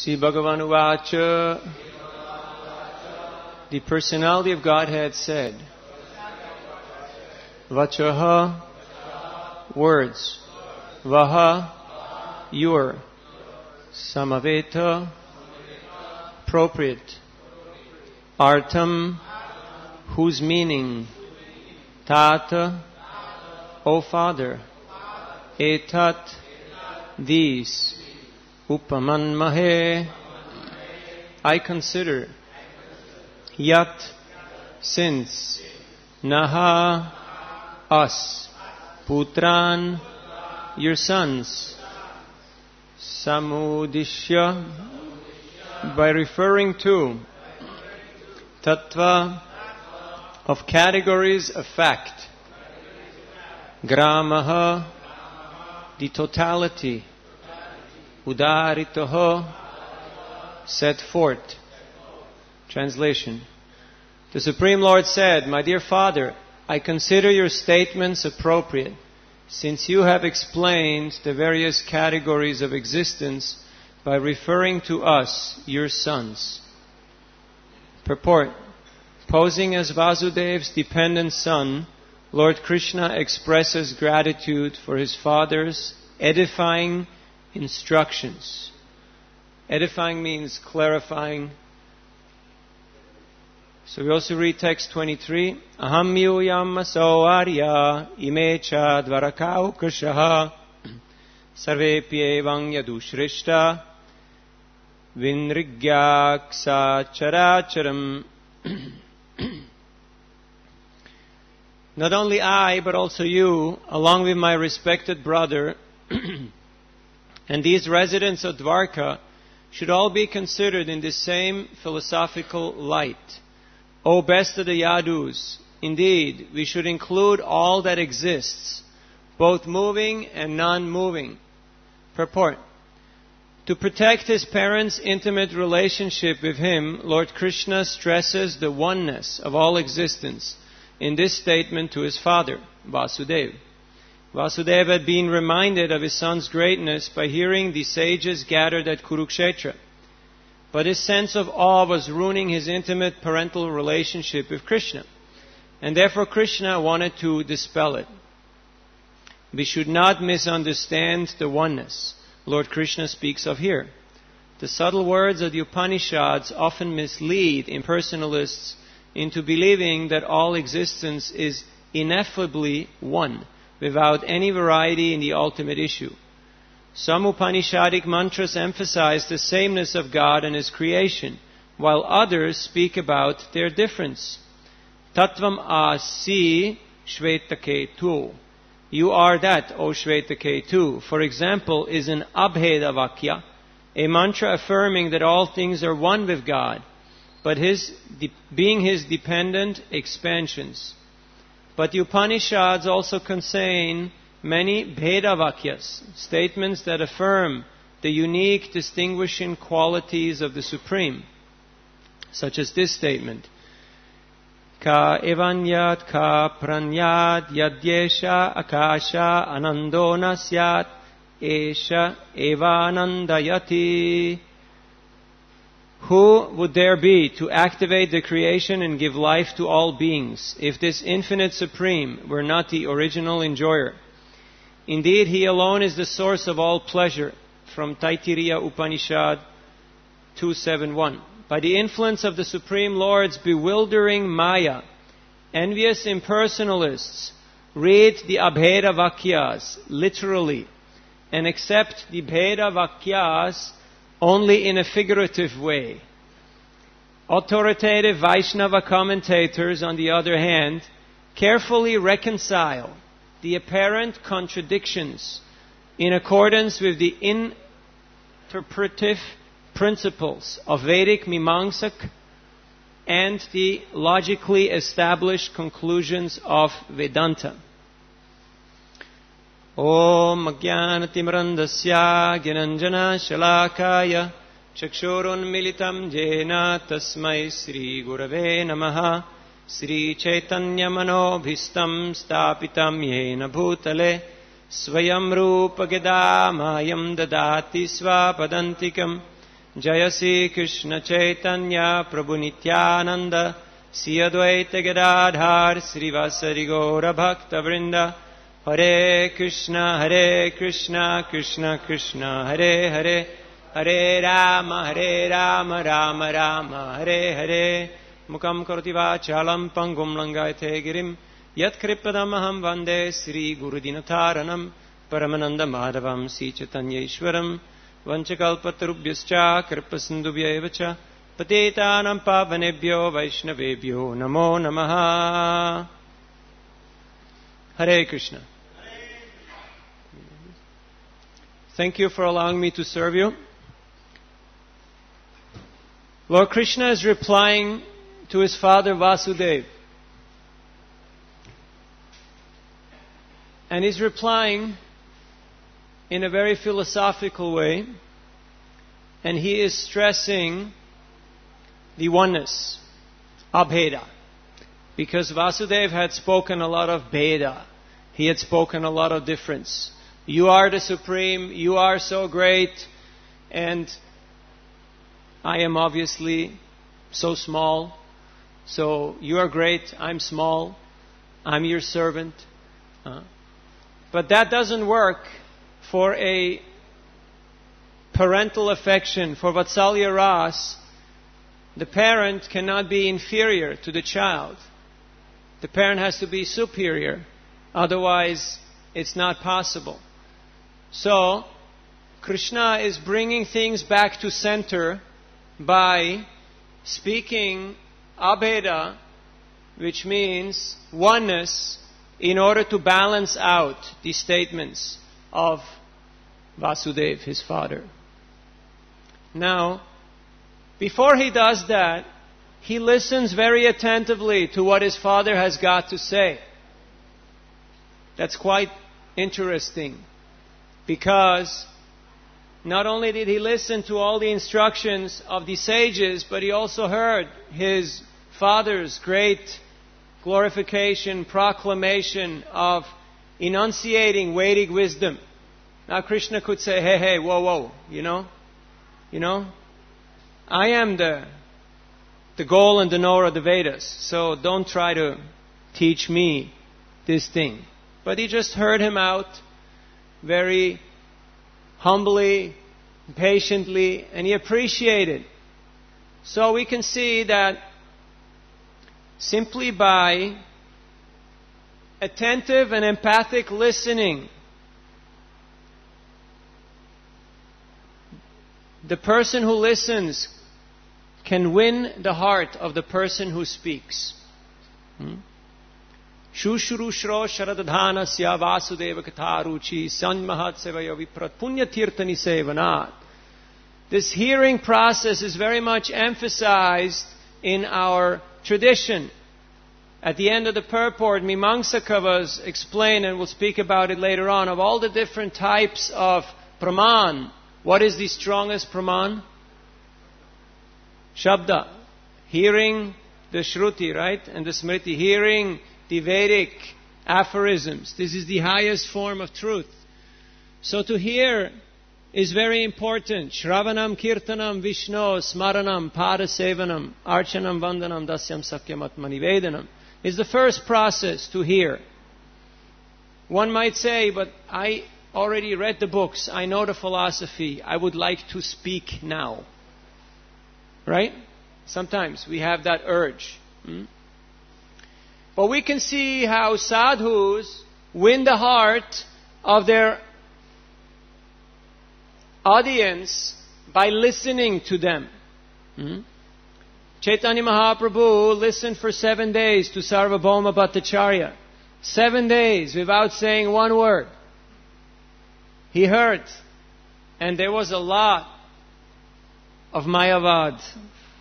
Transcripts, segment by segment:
Sri Bhagavan Uvacha, the personality of Godhead said, Vachaha, words, Vaha, your, Samaveta, appropriate, Artham, whose meaning, Tata, O Father, Etat, these, Upaman Mahe, I consider, Yat, since, Naha, us, Putran, your sons, Samudishya, by referring to, Tattva, of categories of fact, Gramaha, the totality, Udaritaha, set forth. Translation. The Supreme Lord said, My dear Father, I consider your statements appropriate, since you have explained the various categories of existence by referring to us, your sons. Purport. Posing as Vasudev's dependent son, Lord Krishna expresses gratitude for his father's edifying instructions. Edifying means clarifying. So we also read text 23. Aham yuyam aso arya imecha dvarakau kushaha sarvepi evang yadushrishta vinrigyaksa characharam. Not only I, but also you, along with my respected brother, and these residents of Dwarka, should all be considered in the same philosophical light. O best of the Yadus, indeed, we should include all that exists, both moving and non-moving. Purport. To protect his parents' intimate relationship with him, Lord Krishna stresses the oneness of all existence in this statement to his father, Vasudeva. Vasudeva had been reminded of his son's greatness by hearing the sages gathered at Kurukshetra. But his sense of awe was ruining his intimate parental relationship with Krishna. And therefore Krishna wanted to dispel it. We should not misunderstand the oneness Lord Krishna speaks of here. The subtle words of the Upanishads often mislead impersonalists into believing that all existence is ineffably one, without any variety in the ultimate issue. Some Upanishadic mantras emphasize the sameness of God and His creation, while others speak about their difference. Tattvam asi Shvetaketu. You are that, O Shvetaketu, for example, is an Abheda Vakya, a mantra affirming that all things are one with God, but being His dependent expansions. But the Upanishads also contain many Bheda Vakyas, statements that affirm the unique distinguishing qualities of the Supreme, such as this statement. Ka evanyat ka pranyat yadyesha akasha anando nasyat esha evanandayati. Who would there be to activate the creation and give life to all beings if this infinite Supreme were not the original enjoyer? Indeed, He alone is the source of all pleasure, from Taittiriya Upanishad 271. By the influence of the Supreme Lord's bewildering Maya, envious impersonalists read the Abheda Vakyas literally and accept the Bheda Vakyas only in a figurative way. Authoritative Vaishnava commentators, on the other hand, carefully reconcile the apparent contradictions in accordance with the interpretive principles of Vedic Mimamsak and the logically established conclusions of Vedanta. Om Ajnanatimrandasya Gyananjana Shalakaya Chakshurun Militam Jena Tasmai Sri Gurave Namaha Sri Chaitanya Manobhistam Stapitam Yena Bhutale Swayam Rupa Gedamayam Dadati Swapadantikam Jaya Sri Krishna Chaitanya Prabhu Nityananda Sri Advaita Gadadhar Srivasari Gaura Bhakta Vrinda Hare Krishna Krishna Krishna Hare Hare Hare Rama Rama Rama Hare Hare Mukam Karoti Vachalam Pangum Langayate Girim Yat Kripadamaham Vande Sri Guru Dinataranam Paramananda Madhavam Sri Chaitanya Ishwaram Vanchakalpatarubhyascha Kripasindubhyevacha Patitanam Pavanebhyo Vaishnavebhyo Namo Namaha. Hare Krishna. Thank you for allowing me to serve you. Lord Krishna is replying to his father Vasudeva. And he's replying in a very philosophical way. And he is stressing the oneness, abheda. Because Vasudeva had spoken a lot of bheda. He had spoken a lot of difference. You are the supreme, you are so great, and I am obviously so small. So you are great, I'm small, I'm your servant. But that doesn't work for a parental affection, for Vatsalya Ras. The parent cannot be inferior to the child. The parent has to be superior. Otherwise, it's not possible. So, Krishna is bringing things back to center by speaking abheda, which means oneness, in order to balance out the statements of Vasudeva, his father. Now, before he does that, he listens very attentively to what his father has got to say. That's quite interesting, because not only did he listen to all the instructions of the sages, but he also heard his father's great glorification, proclamation of enunciating Vedic wisdom. Now Krishna could say, hey, whoa, you know, I am the goal and the knower of the Vedas, so don't try to teach me this thing. But he just heard him out very humbly, patiently, and he appreciated. So we can see that simply by attentive and empathic listening, the person who listens can win the heart of the person who speaks. Shushurushro sharadadhanasya vasudeva katharuchi sanmahat sevaya viprat punyatirtani sevanat. This hearing process is very much emphasized in our tradition. At the end of the purport, Mimamsaka explain, and we'll speak about it later on, of all the different types of praman. What is the strongest praman? Shabda. Hearing the Shruti, right? And the Smriti. Hearing the Vedic aphorisms. This is the highest form of truth. So to hear is very important. Shravanam, Kirtanam, Vishnu, Smaranam, Padasevanam, Archanam, Vandanam, Dasyam, Sakyam, Atmanivedanam is the first process to hear. One might say, but I already read the books, I know the philosophy, I would like to speak now. Right? Sometimes we have that urge. But we can see how sadhus win the heart of their audience by listening to them. Chaitanya Mahaprabhu listened for 7 days to Sarvabhauma Bhattacharya. 7 days without saying one word. He heard. And there was a lot of Mayavad.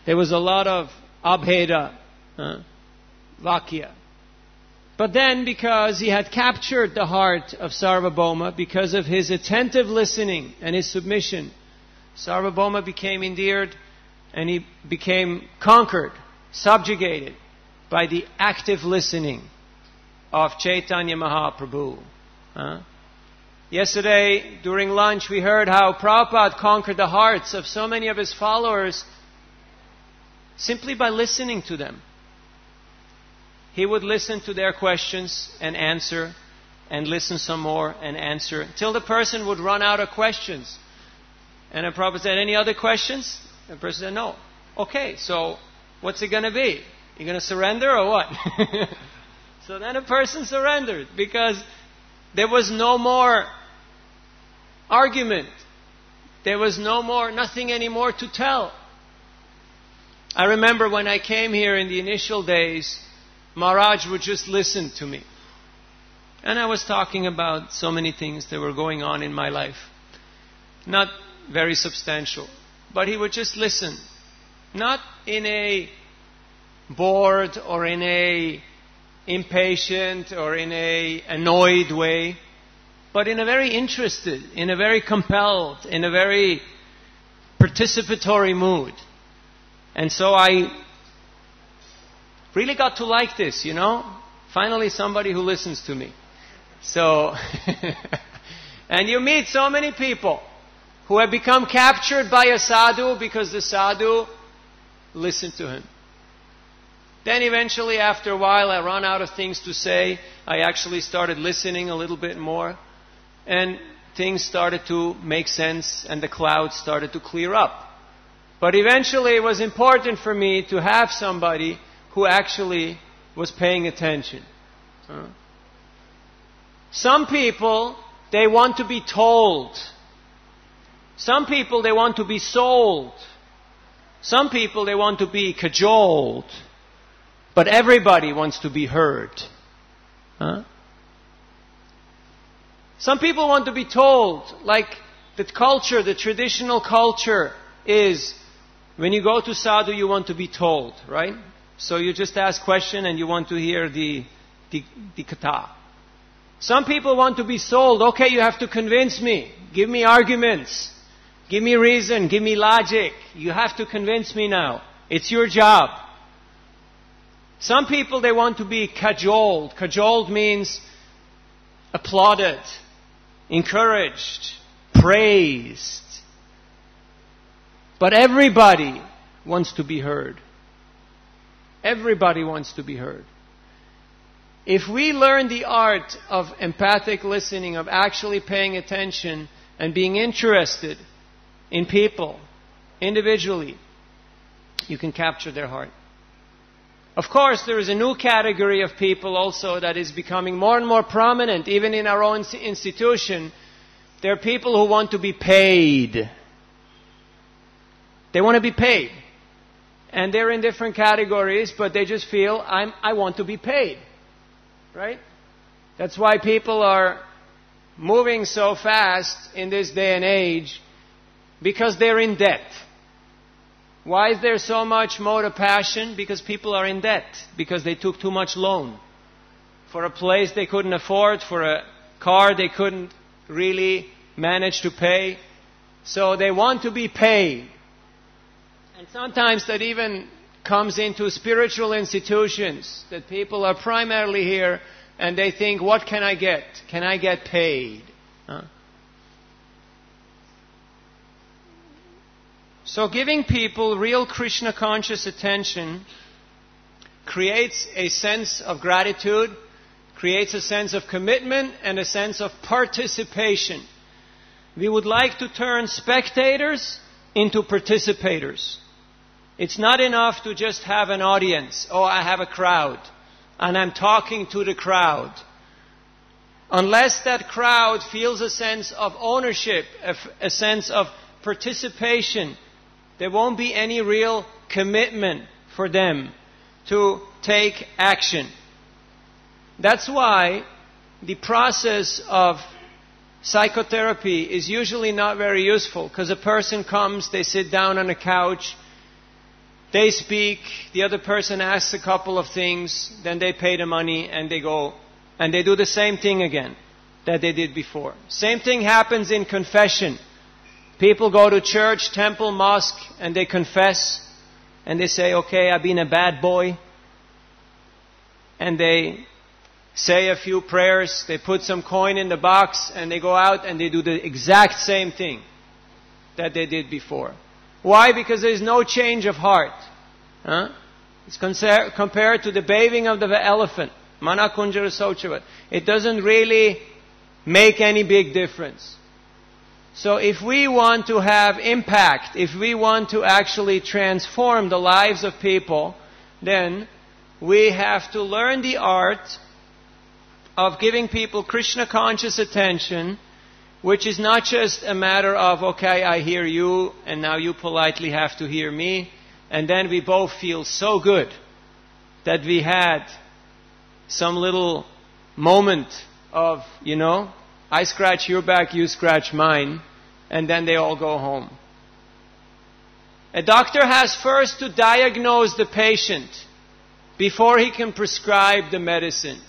There was a lot of Abheda. Vakya. But then, because he had captured the heart of Sarvabhauma, because of his attentive listening and his submission, Sarvabhauma became endeared and he became conquered, subjugated by the active listening of Chaitanya Mahaprabhu. Yesterday, during lunch, we heard how Prabhupada conquered the hearts of so many of his followers simply by listening to them. He would listen to their questions and answer, and listen some more and answer, till the person would run out of questions. And the Prabhupada said, "Any other questions?" And the person said, "No." "Okay, so what's it going to be? You going to surrender or what?" So then a person surrendered, because there was no more argument. There was nothing anymore to tell. I remember when I came here in the initial days, Maharaj would just listen to me. And I was talking about so many things that were going on in my life. Not very substantial. But he would just listen. Not in a bored or in a impatient or in a annoyed way, but in a very interested, in a very compelled, in a very participatory mood. And so I really got to like this, Finally somebody who listens to me. So, and you meet so many people who have become captured by a sadhu because the sadhu listened to him. Then eventually, after a while, I ran out of things to say. I actually started listening a little bit more. And things started to make sense and the clouds started to clear up. But eventually it was important for me to have somebody who actually was paying attention. Some people, they want to be told. Some people, they want to be sold. Some people, they want to be cajoled. But everybody wants to be heard. Some people want to be told, like the culture, the traditional culture is, when you go to sadhu, you want to be told, right? So you just ask question and you want to hear the katha. Some people want to be sold. Okay, you have to convince me. Give me arguments. Give me reason. Give me logic. You have to convince me now. It's your job. Some people, they want to be cajoled. Cajoled means applauded, encouraged, praised. But everybody wants to be heard. Everybody wants to be heard. If we learn the art of empathic listening, of actually paying attention and being interested in people individually, you can capture their heart. Of course, there is a new category of people also that is becoming more and more prominent, even in our own institution. There are people who want to be paid. They want to be paid. And they're in different categories, but they just feel, I want to be paid. Right? That's why people are moving so fast in this day and age, because they're in debt. Why is there so much motor passion? Because people are in debt. Because they took too much loan. For a place they couldn't afford, for a car they couldn't really manage to pay. So they want to be paid. And sometimes that even comes into spiritual institutions, that people are primarily here and they think, what can I get? Can I get paid? So giving people real Krishna conscious attention creates a sense of gratitude, creates a sense of commitment and a sense of participation. We would like to turn spectators into participators. It's not enough to just have an audience. Oh, I have a crowd and I'm talking to the crowd. Unless that crowd feels a sense of ownership, a sense of participation, there won't be any real commitment for them to take action. That's why the process of psychotherapy is usually not very useful, because a person comes, they sit down on a couch, they speak, the other person asks a couple of things, then they pay the money and they go and they do the same thing again that they did before. Same thing happens in confession. People go to church, temple, mosque, and they confess. And they say, okay, I've been a bad boy. And they say a few prayers, they put some coin in the box, and they go out and they do the exact same thing that they did before. Why? Because there is no change of heart. It's compared to the bathing of the elephant. Mana kunjara sochavat. It doesn't really make any big difference. So if we want to have impact, if we want to actually transform the lives of people, then we have to learn the art of giving people Krishna conscious attention, which is not just a matter of, okay, I hear you, and now you politely have to hear me, and then we both feel so good that we had some little moment of, I scratch your back, you scratch mine, and then they all go home. A doctor has first to diagnose the patient before he can prescribe the medicine.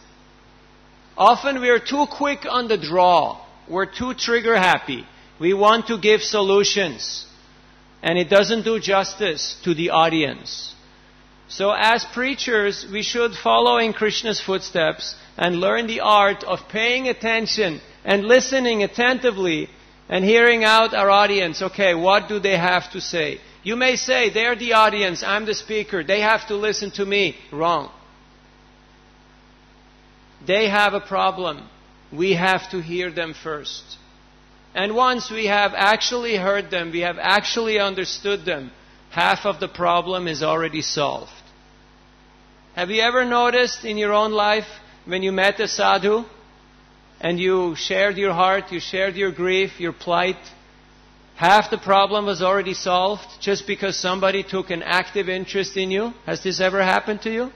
Often we are too quick on the draw. We're too trigger happy. We want to give solutions. And it doesn't do justice to the audience. So as preachers, we should follow in Krishna's footsteps and learn the art of paying attention and listening attentively and hearing out our audience. Okay, what do they have to say? You may say, they're the audience, I'm the speaker, they have to listen to me. Wrong. They have a problem. We have to hear them first. And once we have actually heard them, we have actually understood them, half of the problem is already solved. Have you ever noticed in your own life when you met a sadhu and you shared your heart, you shared your grief, your plight, half the problem was already solved just because somebody took an active interest in you? Has this ever happened to you?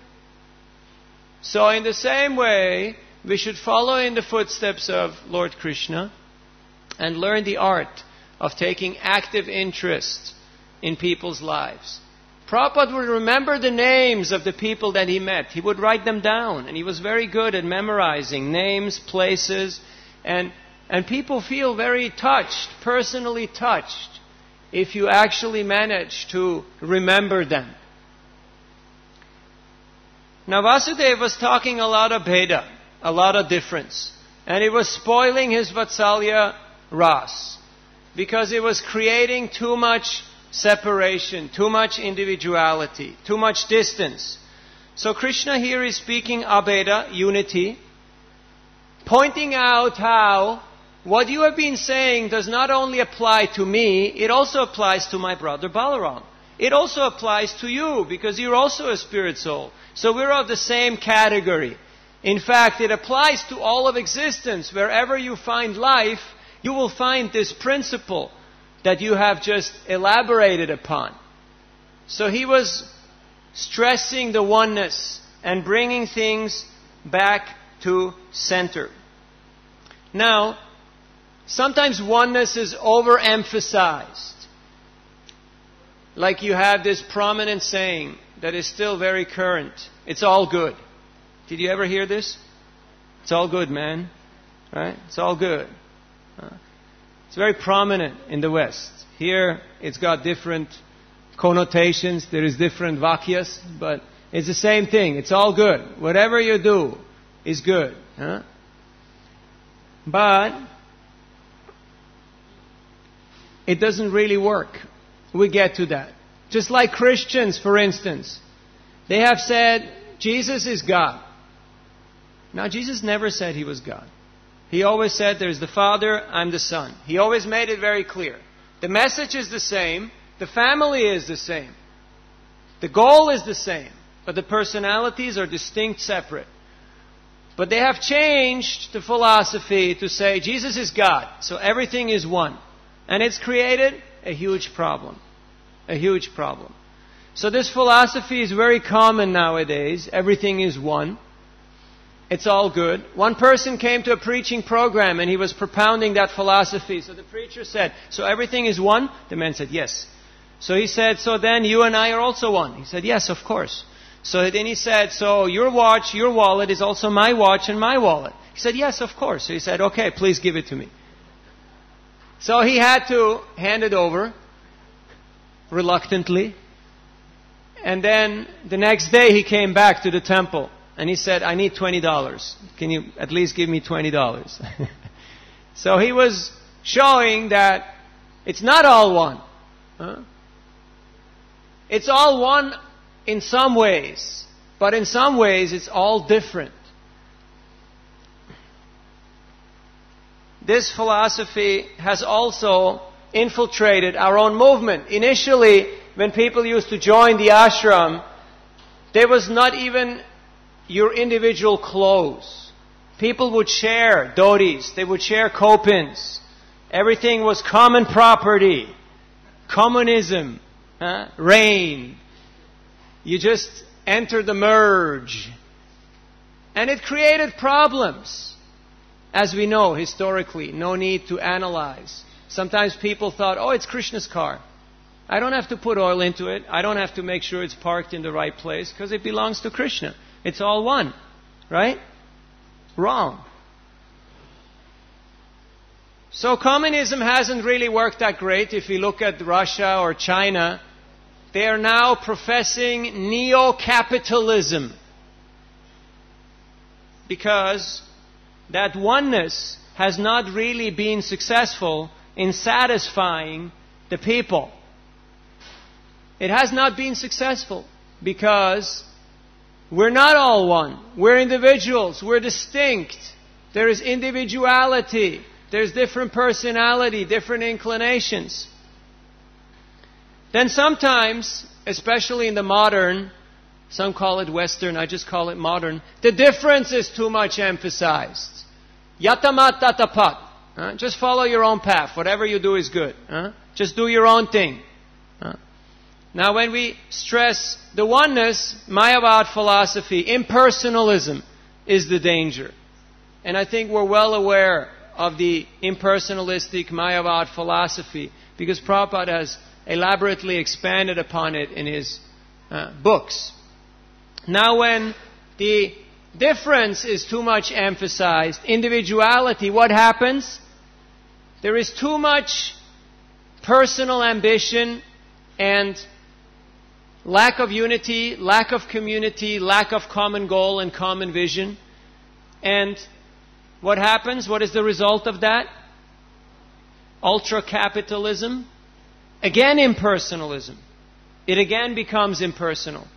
So in the same way, we should follow in the footsteps of Lord Krishna and learn the art of taking active interest in people's lives. Prabhupada would remember the names of the people that he met. He would write them down, and he was very good at memorizing names, places, and people feel very touched, personally touched, if you actually manage to remember them. Now Vasudeva was talking a lot of Bheda, a lot of difference, and it was spoiling his Vatsalya Ras, because it was creating too much separation, too much individuality, too much distance. So Krishna here is speaking Abheda, unity, pointing out how what you have been saying does not only apply to me, it also applies to my brother Balaram. It also applies to you, because you're also a spirit soul. So we're of the same category. In fact, it applies to all of existence. Wherever you find life, you will find this principle that you have just elaborated upon. So he was stressing the oneness and bringing things back to center. Now, sometimes oneness is overemphasized. Like you have this prominent saying that is still very current. It's all good. Did you ever hear this? It's all good, man. Right? It's all good. It's very prominent in the West. Here, it's got different connotations. There is different vakyas, but it's the same thing. It's all good. Whatever you do is good. But it doesn't really work. We get to that. Just like Christians, for instance. They have said, Jesus is God. Now, Jesus never said He was God. He always said, there's the Father, I'm the Son. He always made it very clear. The message is the same. The family is the same. The goal is the same. But the personalities are distinct, separate. But they have changed the philosophy to say, Jesus is God. So everything is one. And it's created a huge problem. A huge problem. So this philosophy is very common nowadays. Everything is one. It's all good. One person came to a preaching program and he was propounding that philosophy. So the preacher said, so everything is one? The man said, yes. So he said, so then you and I are also one. He said, yes, of course. So then he said, so your watch, your wallet is also my watch and my wallet. He said, yes, of course. So he said, okay, please give it to me. So he had to hand it over, reluctantly. And then the next day he came back to the temple. And he said, I need $20. Can you at least give me $20? So he was showing that it's not all one. It's all one in some ways, but in some ways it's all different. This philosophy has also infiltrated our own movement. Initially, when people used to join the ashram, there was not even your individual clothes. People would share dhotis, they would share kopins. Everything was common property. Communism reigned. You just enter the merge. And it created problems. As we know historically, no need to analyze. Sometimes people thought, oh, it's Krishna's car. I don't have to put oil into it. I don't have to make sure it's parked in the right place because it belongs to Krishna. It's all one. Right? Wrong. So communism hasn't really worked that great. If you look at Russia or China, they are now professing neo-capitalism. Because that oneness has not really been successful in satisfying the people. It has not been successful because we're not all one. We're individuals. We're distinct. There is individuality. There's different personality, different inclinations. Then sometimes, especially in the modern, some call it Western, I just call it modern, the difference is too much emphasized. Yatamat tatapat. Just follow your own path. Whatever you do is good. Just do your own thing. Now when we stress the oneness, Mayavad philosophy, impersonalism is the danger. And I think we're well aware of the impersonalistic Mayavad philosophy because Prabhupada has elaborately expanded upon it in his books. Now when the difference is too much emphasized, individuality, what happens? There is too much personal ambition and lack of unity, lack of community, lack of common goal and common vision. And what happens? What is the result of that? Ultra-capitalism. Again impersonalism. It again becomes impersonal.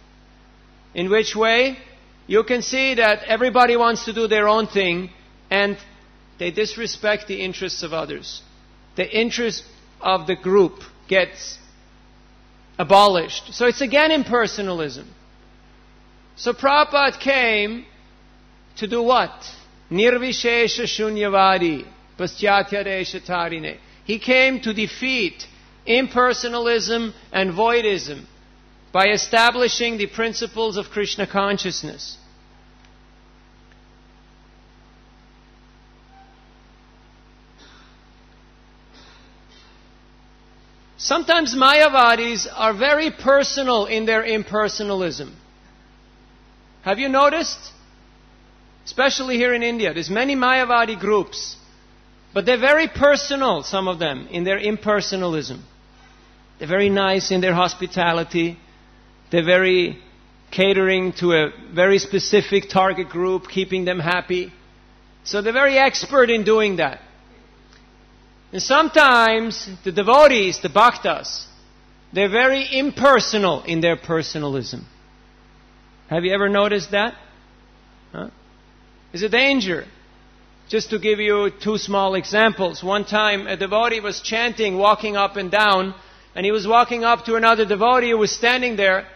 In which way? You can see that everybody wants to do their own thing and they disrespect the interests of others. The interest of the group gets abolished. So it's again impersonalism. So Prabhupada came to do what? Nirvishesha shunyavadi paschatyaresha tarine. He came to defeat impersonalism and voidism by establishing the principles of Krishna consciousness. Sometimes Mayavadis are very personal in their impersonalism. Have you noticed? Especially here in India, there's many Mayavadi groups, but they're very personal, some of them, in their impersonalism. They're very nice in their hospitality. They're very catering to a very specific target group, keeping them happy. So they're very expert in doing that. And sometimes the devotees, the bhaktas, they're very impersonal in their personalism. Have you ever noticed that? It's a danger. Just to give you two small examples. One time a devotee was chanting, walking up and down, and he was walking up to another devotee who was standing there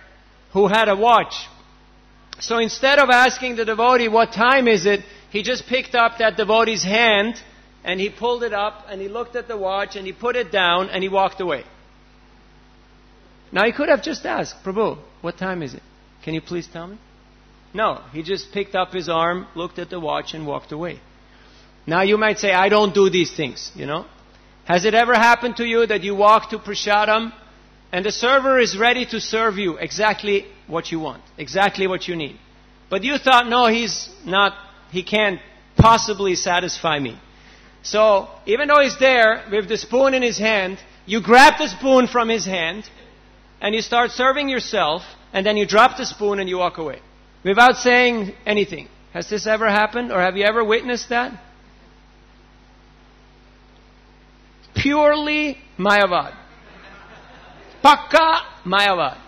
who had a watch. So instead of asking the devotee, what time is it, he just picked up that devotee's hand and he pulled it up and he looked at the watch and he put it down and he walked away. Now he could have just asked, Prabhu, what time is it? Can you please tell me? No, he just picked up his arm, looked at the watch and walked away. Now you might say, I don't do these things, you know. Has it ever happened to you that you walk to Prashadam and the server is ready to serve you exactly what you want, exactly what you need? But you thought, no, he can't possibly satisfy me. So, even though he's there with the spoon in his hand, you grab the spoon from his hand and you start serving yourself and then you drop the spoon and you walk away. without saying anything. Has this ever happened, or have you ever witnessed that? Purely Mayavad. Pakka Mayavad.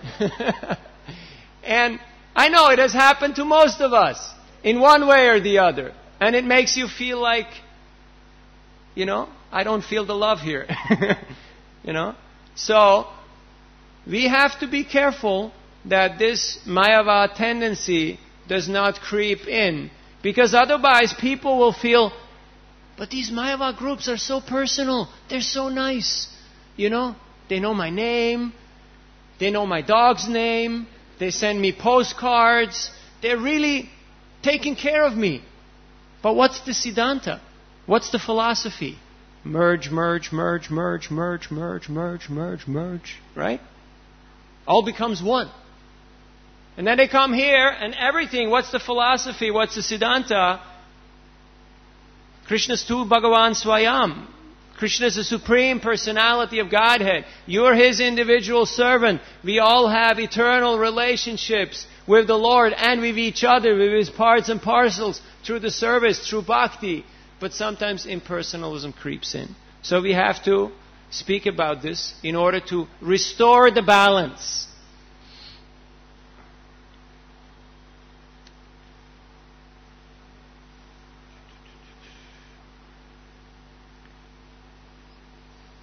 And I know it has happened to most of us in one way or the other. And it makes you feel like, I don't feel the love here. So, we have to be careful that this Mayavad tendency does not creep in. Because otherwise people will feel, but these Mayavad groups are so personal. They're so nice. They know my name. They know my dog's name. They send me postcards. They're really taking care of me. But what's the Siddhanta? What's the philosophy? Merge, merge, merge, merge, merge, merge, merge, merge, merge. Right? All becomes one. And then they come here and everything, what's the philosophy? What's the Siddhanta? Krishna's tu Bhagavan Swayam. Krishna is the Supreme Personality of Godhead. You're His individual servant. We all have eternal relationships with the Lord and with each other, with His parts and parcels, through the service, through bhakti. But sometimes impersonalism creeps in. So we have to speak about this in order to restore the balance.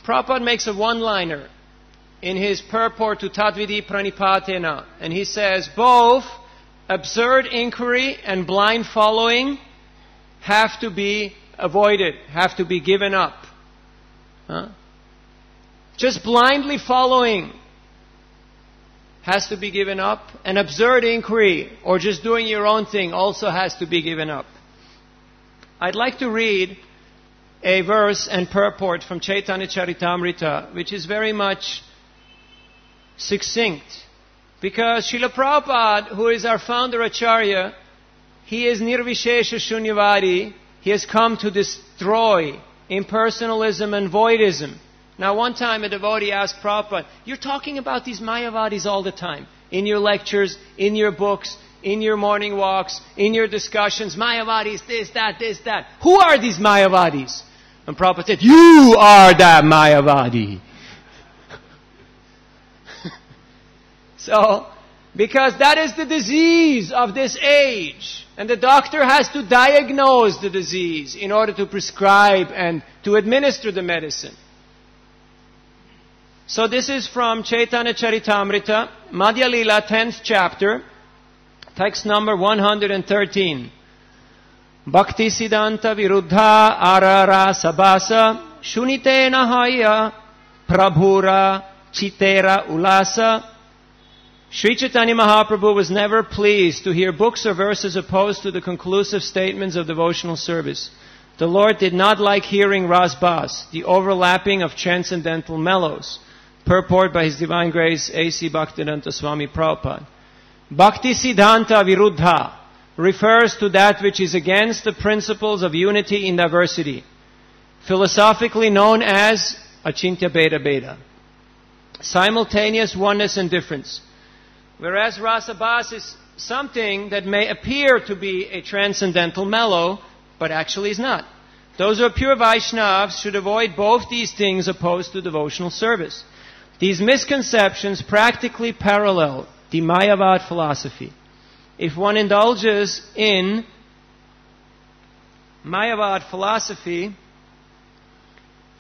Prabhupada makes a one-liner in his purport to Tadvidi Pranipatena. And he says, both absurd inquiry and blind following have to be avoided, have to be given up. Just blindly following has to be given up. And absurd inquiry, or just doing your own thing, also has to be given up. I'd like to read a verse and purport from Chaitanya Charitamrita, which is very much succinct. Because Srila Prabhupada, who is our founder Acharya, he is Nirvishesha Shunyavadi. He has come to destroy impersonalism and voidism. Now one time a devotee asked Prabhupada, you're talking about these Mayavadis all the time. In your lectures, in your books, in your morning walks, in your discussions. Mayavadis, this, that. Who are these Mayavadis? And Prabhupada said, you are that Mayavadi. So, because that is the disease of this age. And the doctor has to diagnose the disease in order to prescribe and to administer the medicine. So this is from Chaitanya Charitamrita, Madhya Lila, 10th chapter, text number 113. Bhakti Siddhanta Viruddha Arara Sabasa Shunite Nahaya Prabhura Chitera Ulasa. Sri Chaitanya Mahaprabhu was never pleased to hear books or verses opposed to the conclusive statements of devotional service. The Lord did not like hearing Rasbas, the overlapping of transcendental mellows. Purport by His Divine Grace A.C. Bhaktivedanta Swami Prabhupada. Bhakti Siddhanta Viruddha refers to that which is against the principles of unity in diversity, philosophically known as Achintya Bheda Bheda, simultaneous oneness and difference. Whereas Rasabhas is something that may appear to be a transcendental mellow, but actually is not. Those who are pure Vaishnavas should avoid both these things opposed to devotional service. These misconceptions practically parallel the Mayavad philosophy. If one indulges in Mayavad philosophy,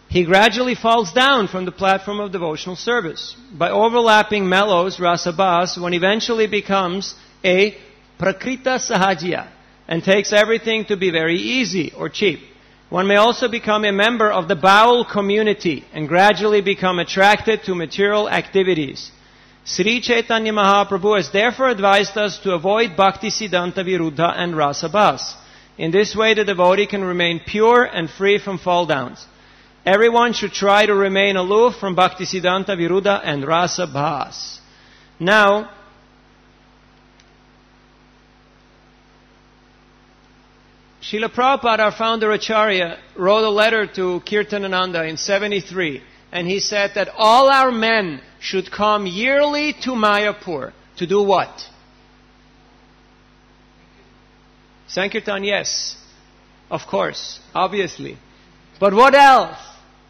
he gradually falls down from the platform of devotional service. By overlapping mellows, rasabhas, one eventually becomes a prakrita sahajya and takes everything to be very easy or cheap. One may also become a member of the bowel community and gradually become attracted to material activities. Sri Chaitanya Mahaprabhu has therefore advised us to avoid Bhakti Siddhanta Viruddha and Rasabhas. In this way, the devotee can remain pure and free from fall downs. Everyone should try to remain aloof from Bhakti Siddhanta Viruddha and Rasabhas. Now, Srila Prabhupada, our founder Acharya, wrote a letter to Kirtanananda in 73, and he said that all our men should come yearly to Mayapur to do what? Sankirtan, yes. Of course. Obviously. But what else?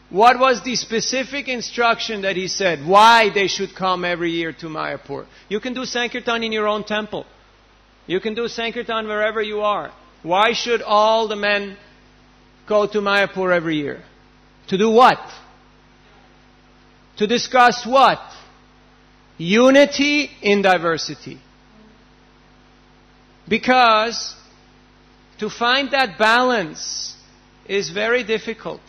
What was the specific instruction that he said? Why they should come every year to Mayapur? You can do Sankirtan in your own temple. You can do Sankirtan wherever you are. Why should all the men go to Mayapur every year? To do what? To discuss what? Unity in diversity. Because to find that balance is very difficult.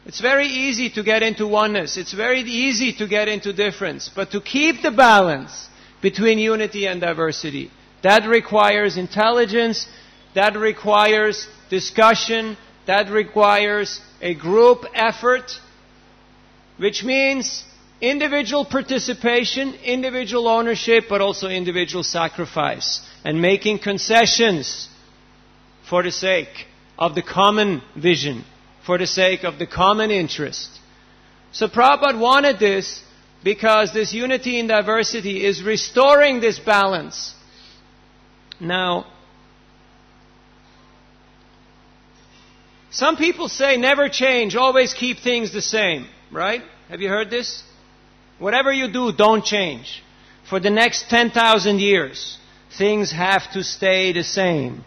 It's very easy to get into oneness. It's very easy to get into difference. But to keep the balance between unity and diversity, that requires intelligence, that requires discussion, that requires a group effort, which means individual participation, individual ownership, but also individual sacrifice, and making concessions for the sake of the common vision, for the sake of the common interest. So Prabhupada wanted this because this unity in diversity is restoring this balance. Now, some people say never change, always keep things the same, right? Have you heard this? Whatever you do, don't change. For the next 10,000 years, things have to stay the same.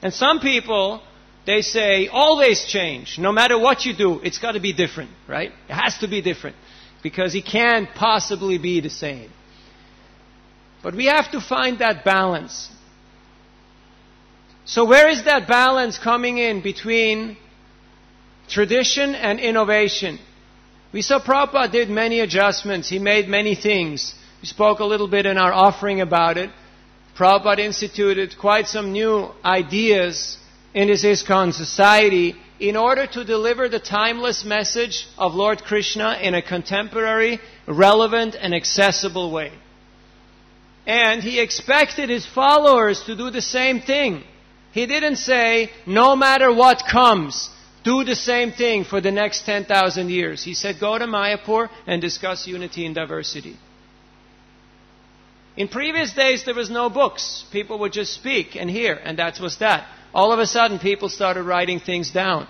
And some people, they say, always change. No matter what you do, it's got to be different, right? It has to be different. Because it can't possibly be the same. But we have to find that balance. So where is that balance coming in between tradition and innovation? We saw Prabhupada did many adjustments. He made many things. We spoke a little bit in our offering about it. Prabhupada instituted quite some new ideas in his ISKCON society in order to deliver the timeless message of Lord Krishna in a contemporary, relevant, and accessible way. And he expected his followers to do the same thing. He didn't say, no matter what comes, do the same thing for the next 10,000 years. He said, go to Mayapur and discuss unity and diversity. In previous days, there was no books. People would just speak and hear, and that was that. All of a sudden, people started writing things down.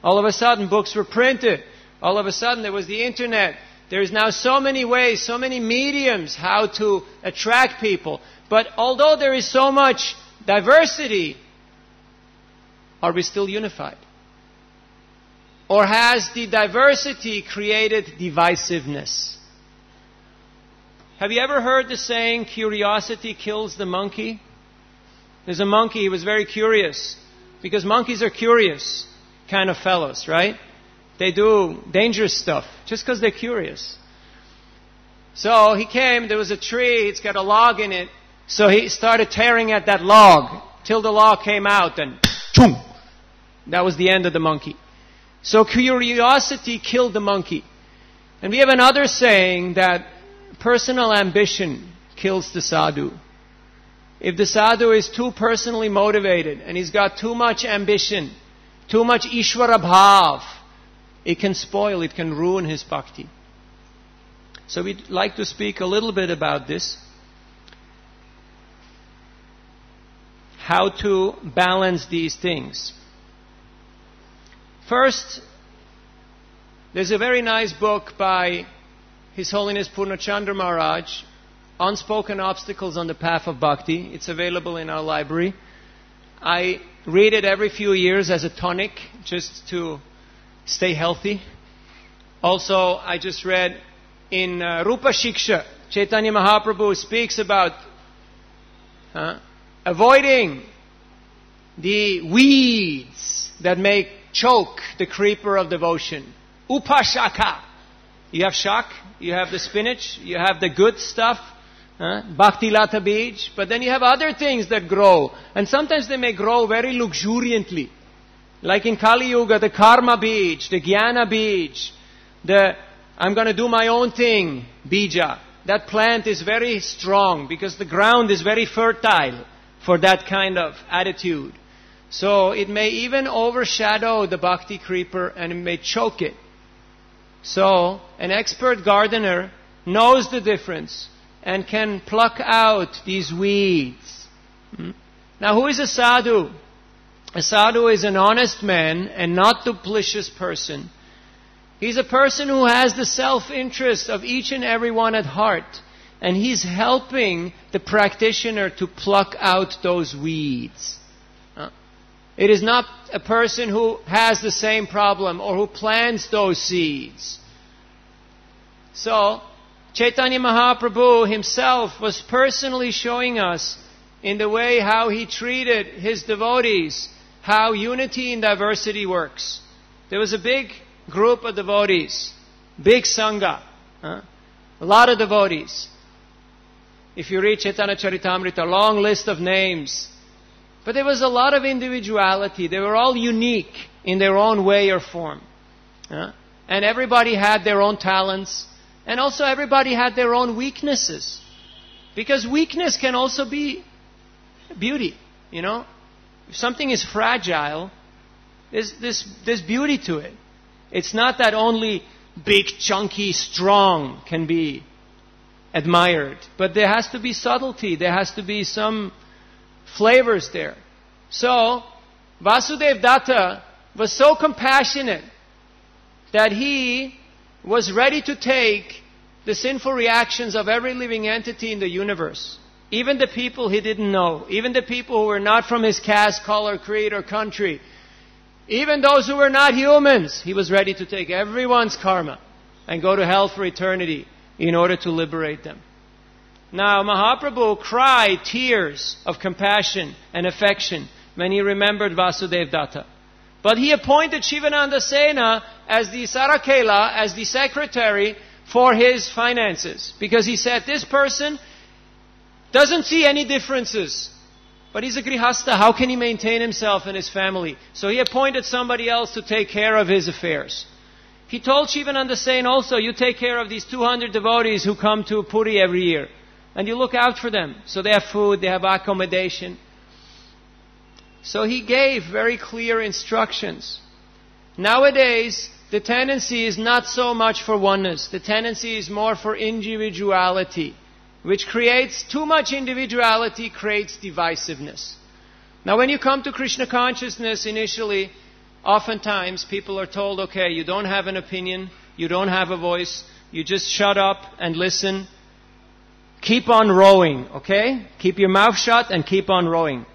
All of a sudden, books were printed. All of a sudden, there was the internet. There is now so many ways, so many mediums how to attract people. But although there is so much diversity, are we still unified? Or has the diversity created divisiveness? Have you ever heard the saying, curiosity kills the monkey? There's a monkey, he was very curious. Because monkeys are curious kind of fellows, right? They do dangerous stuff just because they're curious. So he came, there was a tree, it's got a log in it. So he started tearing at that log till the log came out and choom! That was the end of the monkey. So curiosity killed the monkey. And we have another saying that personal ambition kills the sadhu. If the sadhu is too personally motivated and he's got too much ambition, too much Ishvara bhav, it can spoil, it can ruin his bhakti. So we'd like to speak a little bit about this. How to balance these things. First, there's a very nice book by His Holiness Purnachandra Maharaj, Unspoken Obstacles on the Path of Bhakti. It's available in our library. I read it every few years as a tonic, just to stay healthy. Also, I just read in Rupa Shiksha, Chaitanya Mahaprabhu speaks about avoiding the weeds that may choke the creeper of devotion. Upashaka. You have shak, you have the spinach, you have the good stuff, bhakti lata bij, but then you have other things that grow. And sometimes they may grow very luxuriantly. Like in Kali Yuga, the karma bij, the jnana bij, the I'm going to do my own thing, bija. That plant is very strong because the ground is very fertile for that kind of attitude. So it may even overshadow the bhakti creeper and it may choke it. So an expert gardener knows the difference and can pluck out these weeds. Now, who is a sadhu? A sadhu is an honest man and not duplicitous person. He's a person who has the self-interest of each and every one at heart. And he's helping the practitioner to pluck out those weeds. It is not a person who has the same problem or who plants those seeds. So, Chaitanya Mahaprabhu himself was personally showing us in the way how he treated his devotees, how unity in diversity works. There was a big group of devotees, big sangha, a lot of devotees. If you read Chaitanya Charitamrita, a long list of names. But there was a lot of individuality. They were all unique in their own way or form. And everybody had their own talents. And also everybody had their own weaknesses. Because weakness can also be beauty, If something is fragile, there's beauty to it. It's not that only big, chunky, strong can be admired. But there has to be subtlety. There has to be some flavors there. So, Vasudeva Datta was so compassionate that he was ready to take the sinful reactions of every living entity in the universe. Even the people he didn't know. Even the people who were not from his caste, color, creed, or country. Even those who were not humans. He was ready to take everyone's karma and go to hell for eternity in order to liberate them. Now, Mahaprabhu cried tears of compassion and affection when he remembered Vasudeva Datta. But he appointed Shivananda Sena as the Sarakela, as the secretary for his finances. Because he said, this person doesn't see any differences. But he's a grihasta. How can he maintain himself and his family? So he appointed somebody else to take care of his affairs. He told Shivananda Sena also, you take care of these 200 devotees who come to Puri every year. And you look out for them. So they have food, they have accommodation. So he gave very clear instructions. Nowadays, the tendency is not so much for oneness. The tendency is more for individuality, which creates too much individuality, creates divisiveness. Now when you come to Krishna consciousness initially, oftentimes people are told, okay, you don't have an opinion, you don't have a voice, you just shut up and listen. Keep on rowing, okay? Keep your mouth shut and keep on rowing.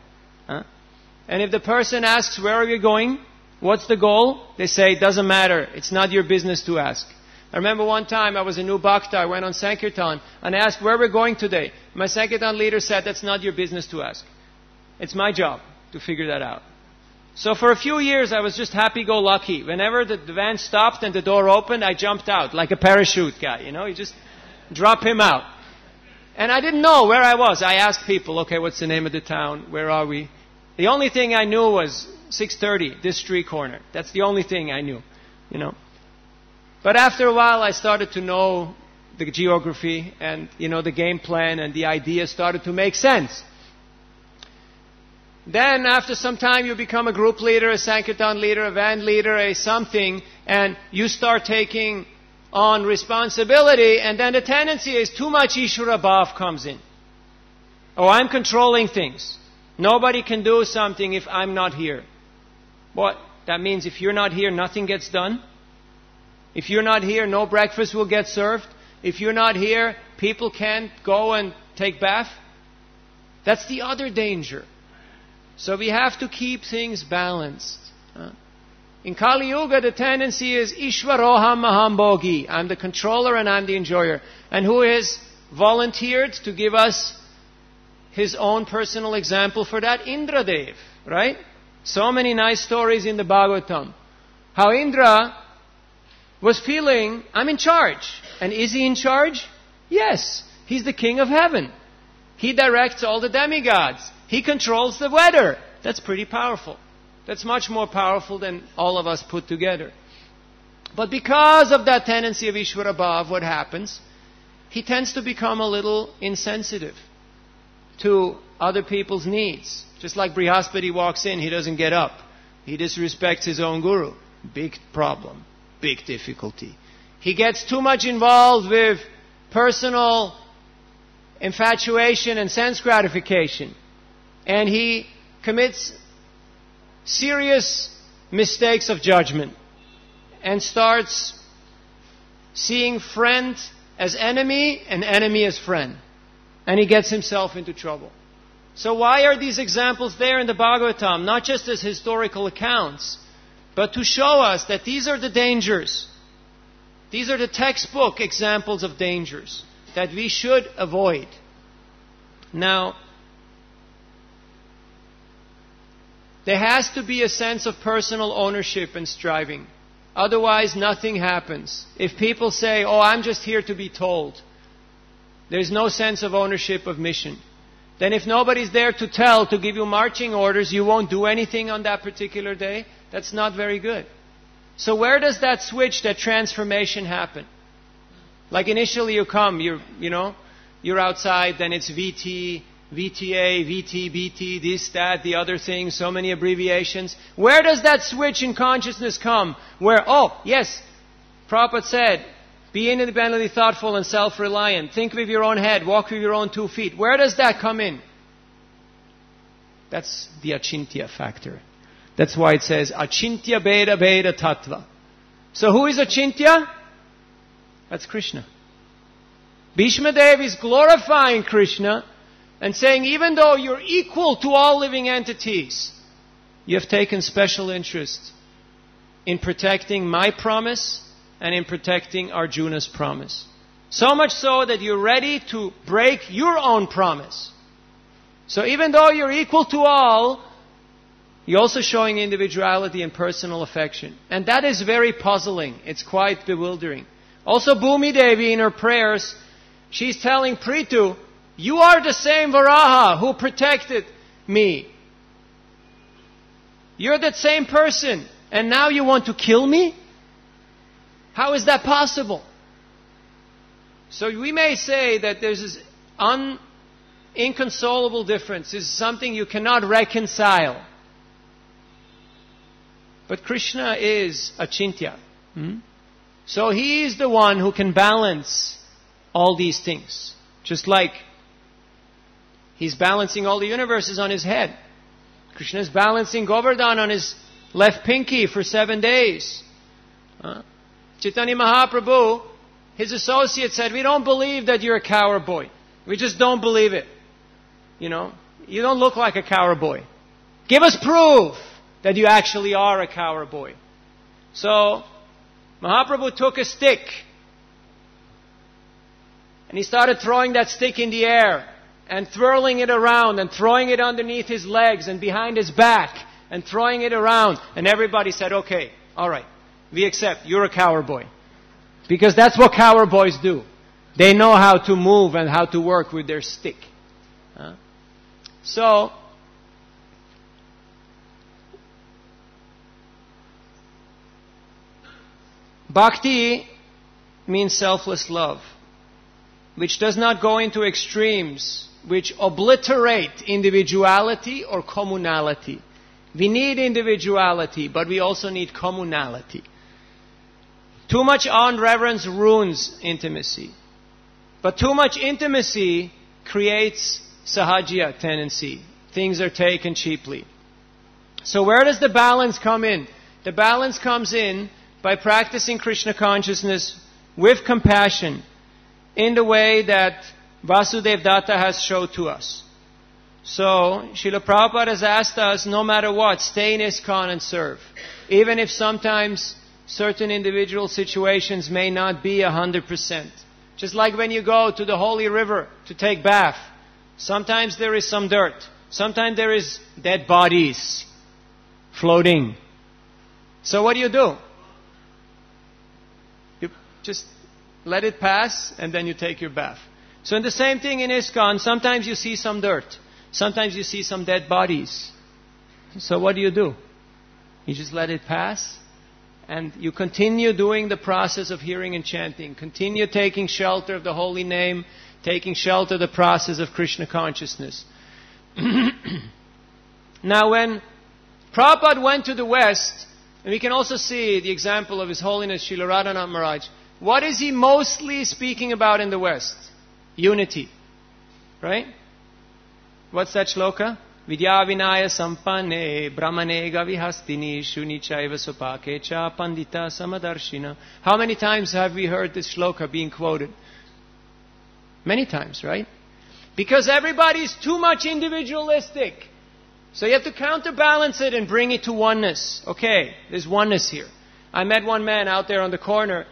And if the person asks, where are you going? What's the goal? They say, it doesn't matter. It's not your business to ask. I remember one time I was a new bhakta. I went on Sankirtan and I asked, where we're going today? My Sankirtan leader said, that's not your business to ask. It's my job to figure that out. So for a few years I was just happy-go-lucky. Whenever the van stopped and the door opened, I jumped out like a parachute guy. You just drop him out. And I didn't know where I was. I asked people, okay, what's the name of the town? Where are we? The only thing I knew was 630, this street corner. That's the only thing I knew, But after a while, I started to know the geography and, the game plan, and the ideas started to make sense. Then, after some time, you become a group leader, a Sankirtan leader, a van leader, a something, and you start taking on responsibility, and then the tendency is too much Ishvara Bhav comes in. Oh, I'm controlling things. Nobody can do something if I'm not here. What? That means if you're not here, nothing gets done? If you're not here, no breakfast will get served? If you're not here, people can't go and take bath? That's the other danger. So we have to keep things balanced. In Kali Yuga, the tendency is Ishvaroham Mahambogi. I'm the controller and I'm the enjoyer. And who has volunteered to give us his own personal example for that? Indradev, right? So many nice stories in the Bhagavatam. How Indra was feeling, I'm in charge. And is he in charge? Yes. He's the king of heaven. He directs all the demigods. He controls the weather. That's pretty powerful. That's much more powerful than all of us put together. But because of that tendency of Ishvara Bhav, what happens? He tends to become a little insensitive to other people's needs. Just like Brihaspati walks in, he doesn't get up. He disrespects his own guru. Big problem. Big difficulty. He gets too much involved with personal infatuation and sense gratification. And he commits serious mistakes of judgment and starts seeing friend as enemy and enemy as friend. And he gets himself into trouble. So why are these examples there in the Bhagavatam? Not just as historical accounts, but to show us that these are the dangers. These are the textbook examples of dangers that we should avoid. Now, there has to be a sense of personal ownership and striving. Otherwise, nothing happens. If people say, oh, I'm just here to be told, there's no sense of ownership of mission. Then if nobody's there to tell, to give you marching orders, you won't do anything on that particular day. That's not very good. So where does that switch, that transformation happen? Like initially you come, you're outside, then it's VT, VTA, VT, BT, this, that, the other thing, so many abbreviations. Where does that switch in consciousness come? Where, oh, yes, Prabhupada said, be independently thoughtful and self-reliant. Think with your own head, walk with your own 2 feet. Where does that come in? That's the achintya factor. That's why it says, achintya beda beda tattva. So who is achintya? That's Krishna. Bhishma Dev is glorifying Krishna and saying, even though you're equal to all living entities, you have taken special interest in protecting my promise and in protecting Arjuna's promise. So much so that you're ready to break your own promise. So even though you're equal to all, you're also showing individuality and personal affection. And that is very puzzling. It's quite bewildering. Also Bhumi Devi in her prayers, she's telling Prithu, you are the same Varaha who protected me. You're that same person. And now you want to kill me? How is that possible? So we may say that there's this inconsolable difference. This is something you cannot reconcile. But Krishna is achintya. So He is the one who can balance all these things. Just like He's balancing all the universes on His head. Krishna is balancing Govardhan on His left pinky for 7 days. Chaitanya Mahaprabhu, His associate said, we don't believe that you're a coward boy. We just don't believe it. You don't look like a coward boy. Give us proof that you actually are a coward boy. So, Mahaprabhu took a stick and he started throwing that stick in the air and twirling it around and throwing it underneath his legs and behind his back and throwing it around. And everybody said, okay, all right, we accept, you're a coward boy. Because that's what coward boys do. They know how to move and how to work with their stick. So, bhakti means selfless love, which does not go into extremes, which obliterate individuality or communality. We need individuality, but we also need communality. Too much on-reverence ruins intimacy. But too much intimacy creates sahajya tendency. Things are taken cheaply. So where does the balance come in? The balance comes in by practicing Krishna consciousness with compassion in the way that Vasudev Datta has showed to us. So, Srila Prabhupada has asked us, no matter what, stay in ISKCON and serve. Even if sometimes certain individual situations may not be 100%. Just like when you go to the holy river to take bath. Sometimes there is some dirt. Sometimes there is dead bodies floating. So what do? You just let it pass and then you take your bath. So in the same thing in ISKCON, sometimes you see some dirt. Sometimes you see some dead bodies. So what do? You just let it pass and you continue doing the process of hearing and chanting. Continue taking shelter of the holy name, taking shelter of the process of Krishna consciousness. Now when Prabhupada went to the West, and we can also see the example of His Holiness Srila Radhanath Maharaj, what is he mostly speaking about in the West? Unity. Right? What's that shloka? Vidya vinaya sampanne brahmane gavihastini shunichaiva supakecha pandita samadarshina. How many times have we heard this shloka being quoted? Many times, right? Because everybody is too much individualistic. So you have to counterbalance it and bring it to oneness. Okay, there's oneness here. I met one man out there on the corner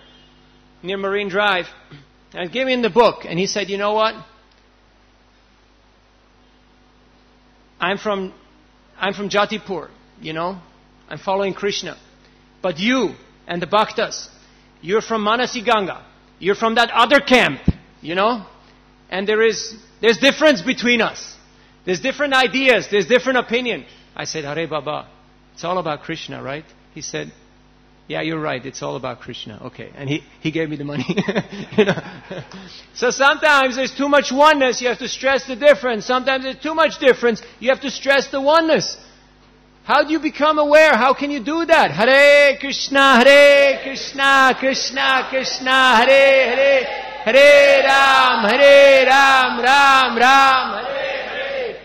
near Marine Drive. I gave him the book and he said, you know what? I'm from Jatipur, you know. I'm following Krishna. But you and the Bhaktas, you're from Manasi Ganga. You're from that other camp, you know. And there's difference between us. There's different ideas. There's different opinion. I said, Hare Baba, it's all about Krishna, right? He said, yeah, you're right. It's all about Krishna. Okay. And he gave me the money. You know? So sometimes there's too much oneness. You have to stress the difference. Sometimes there's too much difference. You have to stress the oneness. How do you become aware? How can you do that? Hare Krishna, Krishna Krishna, Hare Hare, Hare Ram, Ram Ram, Hare Hare.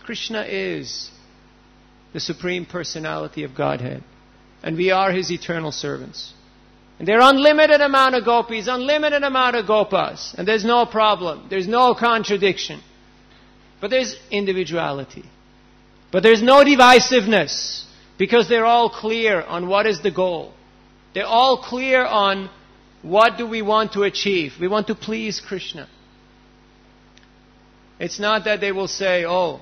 Krishna is the Supreme Personality of Godhead. And we are His eternal servants. And there are unlimited amount of gopis, unlimited amount of gopas. And there's no problem. There's no contradiction. But there's individuality. But there's no divisiveness. Because they're all clear on what is the goal. They're all clear on what do we want to achieve. We want to please Krishna. It's not that they will say, oh,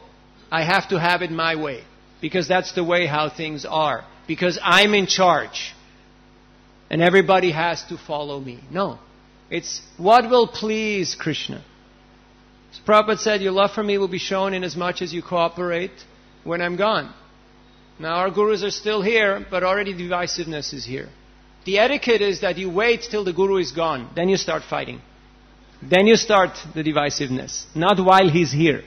I have to have it my way. Because that's the way how things are. Because I'm in charge. And everybody has to follow me. No. It's what will please Krishna. As Prabhupada said, your love for me will be shown in as much as you cooperate when I'm gone. Now our gurus are still here, but already divisiveness is here. The etiquette is that you wait till the guru is gone. Then you start fighting. Then you start the divisiveness. Not while he's here.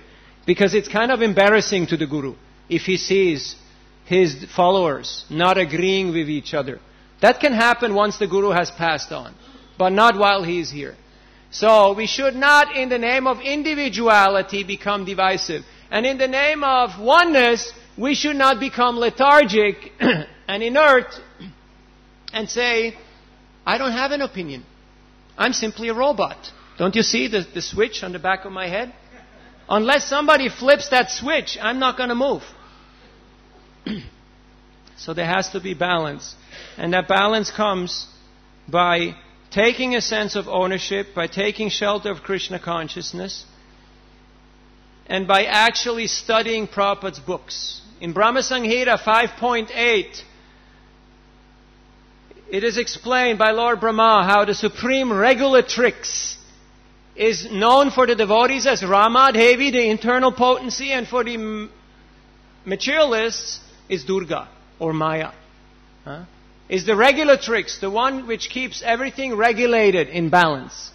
Because it's kind of embarrassing to the guru if he sees his followers not agreeing with each other. That can happen once the guru has passed on, but not while he is here. So we should not, in the name of individuality, become divisive. And in the name of oneness, we should not become lethargic and inert and say, I don't have an opinion. I'm simply a robot. Don't you see the switch on the back of my head? Unless somebody flips that switch, I'm not going to move. So there has to be balance. And that balance comes by taking a sense of ownership, by taking shelter of Krishna consciousness, and by actually studying Prabhupada's books. In Brahma Samhita 5.8, it is explained by Lord Brahma how the supreme regulatrix is known for the devotees as Rama Devi, the internal potency, and for the materialists is Durga or Maya. Is the regulatrix, the one which keeps everything regulated in balance.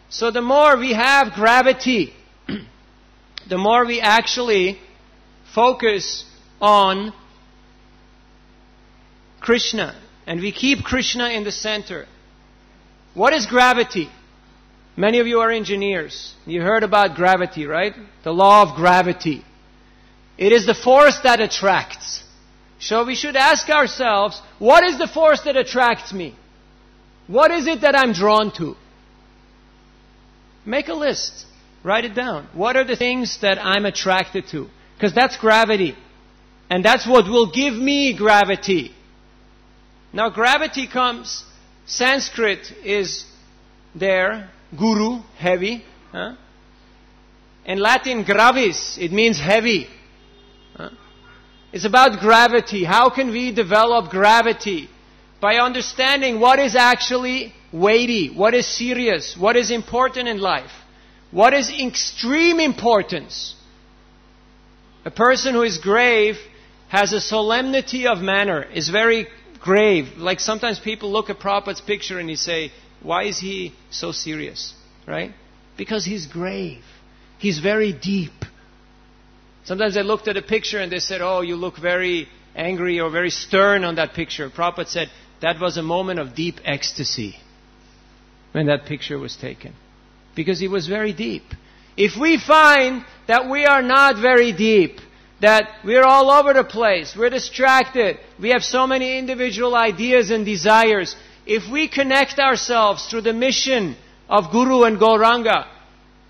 So the more we have gravity, the more we actually focus on Krishna. And we keep Krishna in the center. What is gravity? Many of you are engineers. You heard about gravity, right? The law of gravity. It is the force that attracts. So we should ask ourselves, what is the force that attracts me? What is it that I'm drawn to? Make a list. Write it down. What are the things that I'm attracted to? Because that's gravity. And that's what will give me gravity. Now gravity comes, Sanskrit is there, guru, heavy. In Latin, gravis, it means heavy. It's about gravity. How can we develop gravity? By understanding what is actually weighty, what is serious, what is important in life, what is extreme importance. A person who is grave has a solemnity of manner, is very grave. Like sometimes people look at Prabhupada's picture and they say, why is he so serious? Right? Because he's grave. He's very deep. Sometimes I looked at a picture and they said, oh, you look very angry or very stern on that picture. Prabhupada said, that was a moment of deep ecstasy when that picture was taken. Because he was very deep. If we find that we are not very deep, that we're all over the place, we're distracted, we have so many individual ideas and desires, if we connect ourselves through the mission of Guru and Gauranga,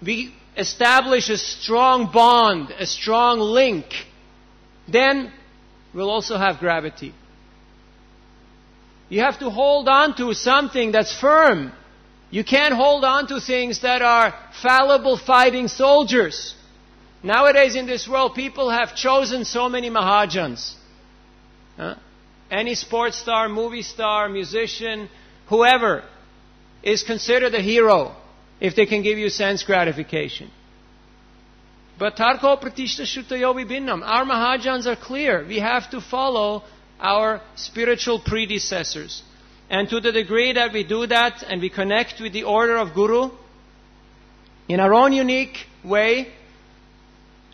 we establish a strong bond, a strong link, then we'll also have gravity. You have to hold on to something that's firm. You can't hold on to things that are fallible fighting soldiers. Nowadays in this world, people have chosen so many Mahajans. Any sports star, movie star, musician, whoever is considered a hero if they can give you sense gratification. But Tarko Pratishta Shruttayo Vibhinnam. Our Mahajans are clear. We have to follow our spiritual predecessors. And to the degree that we do that and we connect with the order of Guru in our own unique way,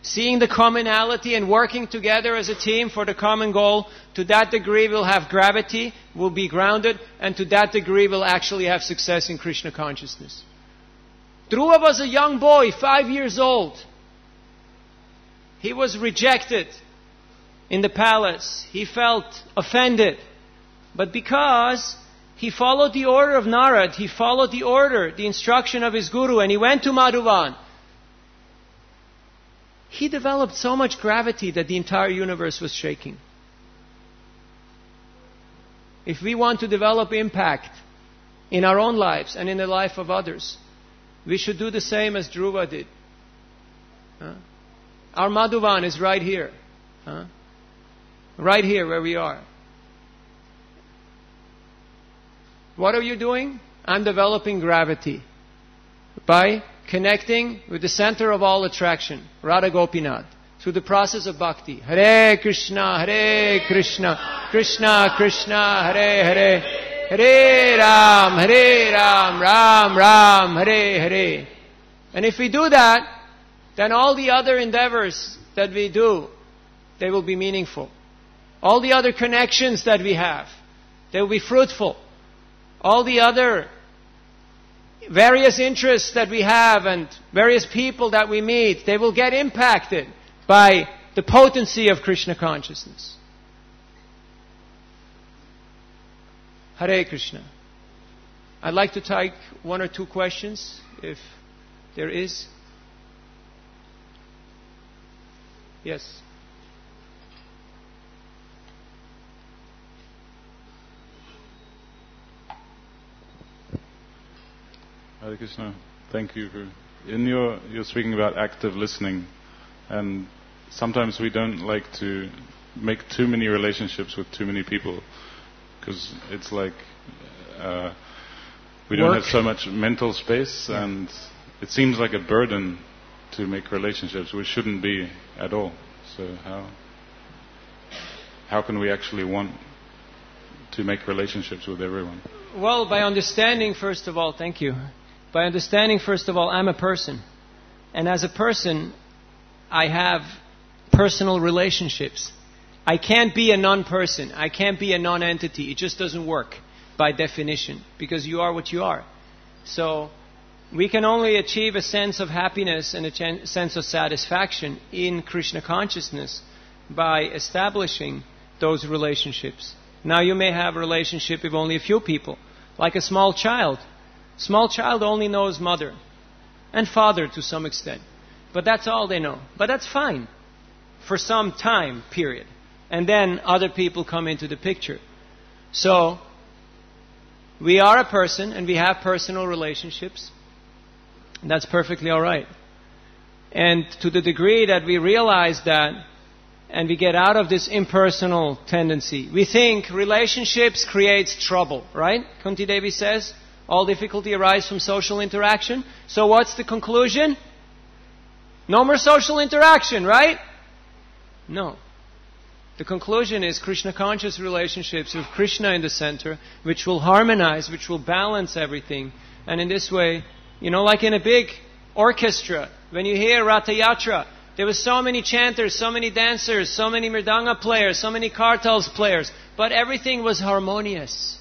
seeing the commonality and working together as a team for the common goal, to that degree we'll have gravity, we'll be grounded, and to that degree we'll actually have success in Krishna consciousness. Dhruva was a young boy, 5 years old. He was rejected in the palace. He felt offended. But because he followed the order of Nirad, he followed the order, the instruction of his guru, and he went to Madhuvan, he developed so much gravity that the entire universe was shaking. If we want to develop impact in our own lives and in the life of others, we should do the same as Dhruva did. Our Madhuvan is right here. Right here where we are. What are you doing? I'm developing gravity by connecting with the center of all attraction, Radha Gopinath, through the process of bhakti. Hare Krishna, Krishna Krishna, Hare Hare, Hare Ram, Ram Ram, Hare Hare. And if we do that, then all the other endeavors that we do, they will be meaningful. All the other connections that we have, they will be fruitful. All the other various interests that we have and various people that we meet, they will get impacted by the potency of Krishna consciousness. Hare Krishna. I'd like to take one or two questions, if there is. Yes. Hare Krishna, thank you. You're speaking about active listening, and sometimes we don't like to make too many relationships with too many people, because it's like we don't have so much mental space, and it seems like a burden to make relationships, which shouldn't be at all. So how can we actually want to make relationships with everyone? Well, by understanding, first of all, thank you. By understanding, first of all, I'm a person. And as a person, I have personal relationships. I can't be a non-person. I can't be a non-entity. It just doesn't work by definition, because you are what you are. So we can only achieve a sense of happiness and a sense of satisfaction in Krishna consciousness by establishing those relationships. Now you may have a relationship with only a few people, like a small child. Small child only knows mother and father to some extent. But that's all they know. But that's fine for some time period. And then other people come into the picture. So we are a person and we have personal relationships. And that's perfectly all right. And to the degree that we realize that and we get out of this impersonal tendency, we think relationships creates trouble, right? Kunti Devi says, all difficulty arises from social interaction. So what's the conclusion? No more social interaction, right? No. The conclusion is Krishna conscious relationships with Krishna in the center, which will harmonize, which will balance everything. And in this way, like in a big orchestra, when you hear Ratha Yatra, there were so many chanters, so many dancers, so many mridanga players, so many kartals players, but everything was harmonious.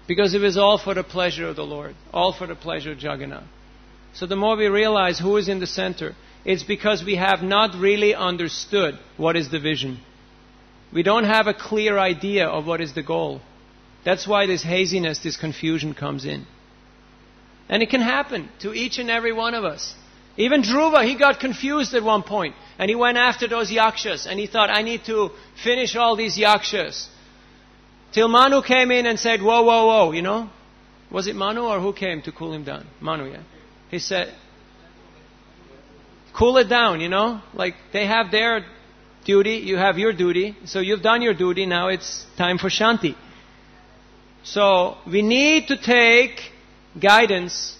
Because it was all for the pleasure of the Lord. All for the pleasure of Jagannath. So the more we realize who is in the center, it's because we have not really understood what is the vision. We don't have a clear idea of what is the goal. That's why this haziness, this confusion comes in. And it can happen to each and every one of us. Even Dhruva, he got confused at one point. And he went after those yakshas. And he thought, I need to finish all these yakshas. Till Manu came in and said, whoa, whoa, whoa, you know. Was it Manu or who came to cool him down? Manu, yeah. He said, cool it down, you know. Like they have their duty, you have your duty. So you've done your duty, now it's time for Shanti. So we need to take guidance,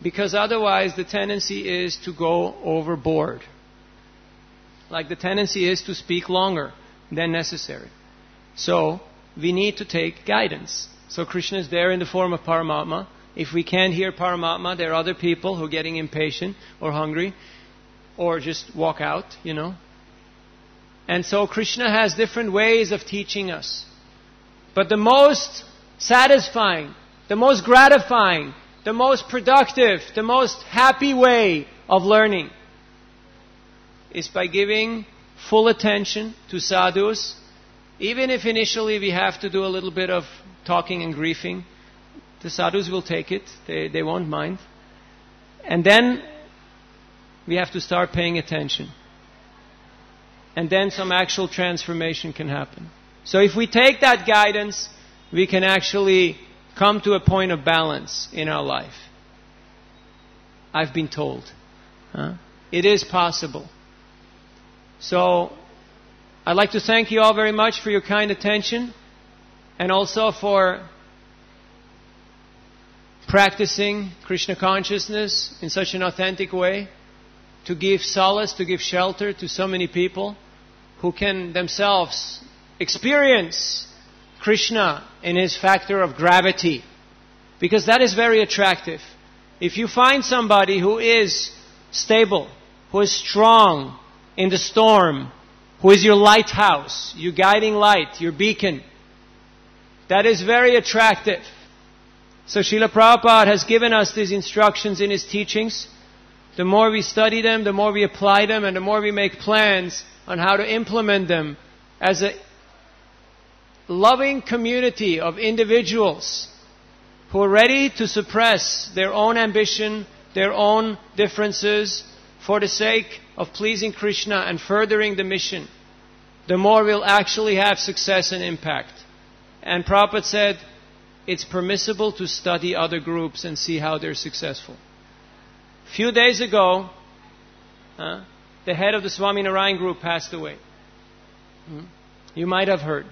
because otherwise the tendency is to go overboard. Like the tendency is to speak longer than necessary. So we need to take guidance. So Krishna is there in the form of Paramatma. If we can't hear Paramatma, there are other people who are getting impatient or hungry or just walk out, you know. And so Krishna has different ways of teaching us. But the most satisfying, the most gratifying, the most productive, the most happy way of learning is by giving full attention to sadhus. Even if initially we have to do a little bit of talking and griefing, the sadhus will take it. They won't mind. And then we have to start paying attention. And then some actual transformation can happen. So if we take that guidance, we can actually come to a point of balance in our life. I've been told. It is possible. So I'd like to thank you all very much for your kind attention, and also for practicing Krishna consciousness in such an authentic way, to give solace, to give shelter to so many people who can themselves experience Krishna in his factor of gravity. Because that is very attractive. If you find somebody who is stable, who is strong in the storm, who is your lighthouse, your guiding light, your beacon, that is very attractive. So Srila Prabhupada has given us these instructions in his teachings. The more we study them, the more we apply them, and the more we make plans on how to implement them as a loving community of individuals who are ready to suppress their own ambition, their own differences for the sake of pleasing Krishna and furthering the mission, the more we'll actually have success and impact. And Prabhupada said, it's permissible to study other groups and see how they're successful. A few days ago, the head of the Swaminarayan group passed away. You might have heard.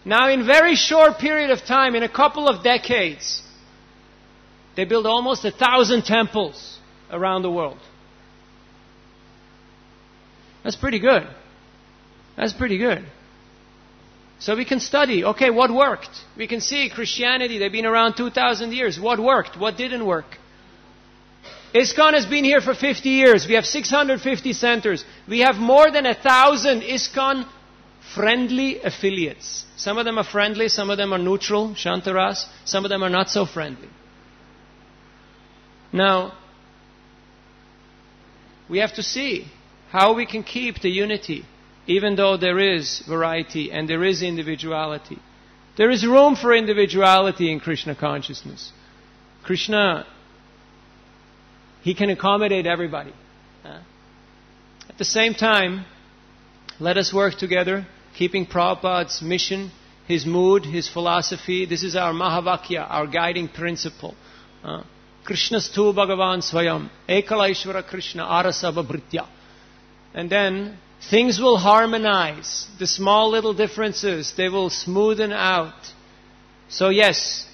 Now, in a very short period of time, in a couple of decades, they built almost 1,000 temples around the world. That's pretty good. That's pretty good. So we can study, okay, what worked? We can see Christianity, they've been around 2,000 years. What worked? What didn't work? ISKCON has been here for 50 years. We have 650 centers. We have more than 1,000 ISKCON friendly affiliates. Some of them are friendly, some of them are neutral, Shantaras, some of them are not so friendly. Now, we have to see how we can keep the unity, even though there is variety and there is individuality. There is room for individuality in Krishna consciousness. Krishna, he can accommodate everybody. At the same time, let us work together, keeping Prabhupada's mission, his mood, his philosophy. This is our Mahavakya, our guiding principle. Krishnastu Bhagavan Swayam, Ekalaishvara Krishna Arasava Bhritya. And then things will harmonize. The small little differences, they will smoothen out. So yes,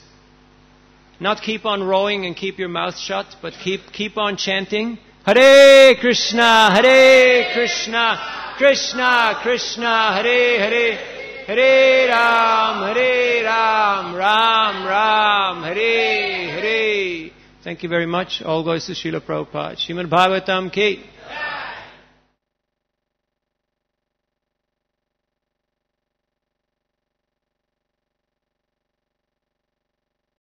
not keep on rowing and keep your mouth shut, but keep on chanting. Hare Krishna, Hare Krishna, Krishna Krishna, Hare Hare, Hare Ram, Ram Ram, Hare Hare. Thank you very much. All goes to Srila Prabhupada. Srimad Bhagavatam ki.